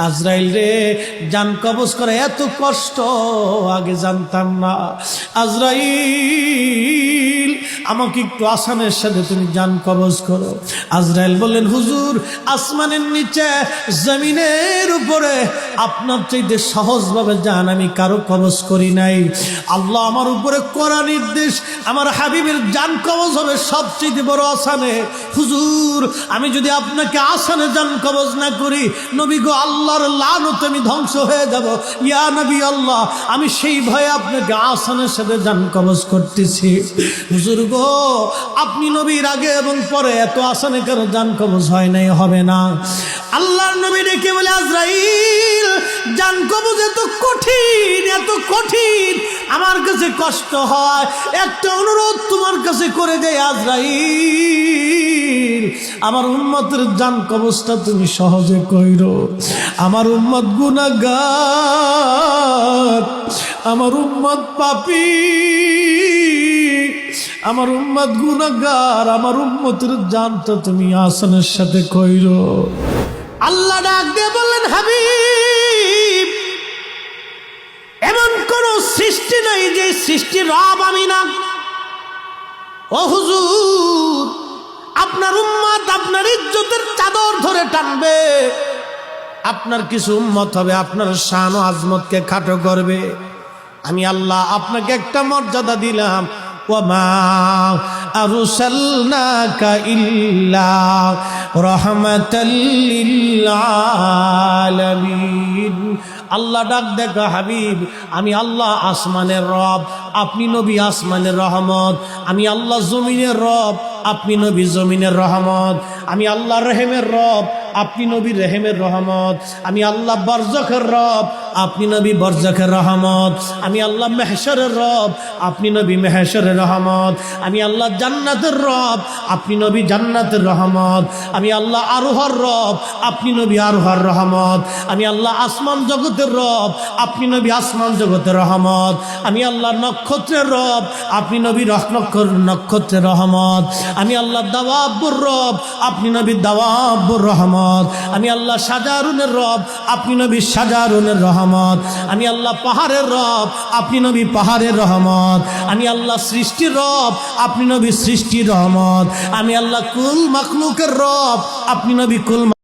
আজরাইল রে, জান কবজ করে এত কষ্ট আগে জানতাম না। আজরাইল, আমাকে একটু আসানের সাথে তুমি জান কবজ করো। আজরাইল বললেন, হুজুর, আসমানের নিচে জমিনের উপরে আপনার চাইতে সহজভাবে জান আমি কারো কবজ করি নাই। আল্লাহ আমার উপরে করা নির্দেশ, আমার হাবিবের জান কবজ হবে সবচেয়ে বড় আসানে। হুজুর, আমি যদি আপনাকে আসানে জান কবজ না করি, নবী গো, আল্লাহর লানতে আমি ধ্বংস হয়ে যাব। ইয়া নবী আল্লাহ, আমি সেই ভয়ে আপনাকে আসানের সাথে জান কবজ করতেছি। হুজুর গো, আপনি নবীর আগে এবং পরে এত আসানে কেন জান কবজ হয় নাই, হবে না। আল্লাহর নবী ডেকে বলে, আজরাইল, জান কবজ এত কঠিন, এত কঠিন, আমার কাছে কষ্ট হয়। একটা অনুরোধ তোমার কাছে করে দেয় আজরাইল, আমার উম্মতের জান কবজটা তুমি সহজে কইরো। আমার উম্মত গুনাহগার, আমার উম্মত পাপী, আমার উম্মত গুনাহগার, আমার উম্মতের জানটা তুমি আসানের সাথে কইরো। আল্লাহ ডাক দিয়ে বললেন, হাবিব, এমন কোন সৃষ্টি নাই যে সৃষ্টির রব আমি না। ও হুজুর, আপনার উম্মত আপনার ইজ্জতের চাদর ধরে টানবে, আপনার কিছু উম্মত হবে আপনার শান ও আজমতকে খাটো করবে। আমি আল্লাহ আপনাকে একটা মর্যাদা দিলাম, ওয়ামা আরসালনাকা ইল্লা রাহমাতাল লিল আলামিন। আল্লাহ ডাক দেখা, হাবিব, আমি আল্লাহ আসমানের রব, আপনি নবী আসমানের রহমত। আমি আল্লাহ জমিনের রব, আপনি নবী জমিনের রহমত। আমি আল্লাহ রহিমের রব, আপনি নবী রহিমের রহমত। আমি আল্লাহ বরজখের রব, আপনি নবী বরজখের রহমত। আমি আল্লাহ মেহশরের রব, আপনি নবী মেহশরের রহমত। আমি আল্লাহ জান্নাতের রব, আপনি নবী জান্নাতের রহমত। আমি আল্লাহ আরোহর রব, আপনি নবী আরোহর রহমত। আমি আল্লাহ আসমান জগতের রব, আপনি নবী আসমান জগতের রহমত। আমি আল্লাহ নক্ষত্রের রব, আপনি নবী নক্ষত্রের রহমত। আমি আল্লাহ দাওয়াবুর রব, আপনি নবী দাওয়াবুর রহমত। আমি আল্লাহ সাজারুনের রব, আপনি নবী সাজারুনের রহমত। আমি আল্লাহ পাহাড়ের রব, আপনি নবী পাহাড়ের রহমত। আমি আল্লাহ সৃষ্টির রব, আপনি নবী সৃষ্টির রহমত। আমি আল্লাহ কুল মাখলুকের রব, আপনি নবী কুল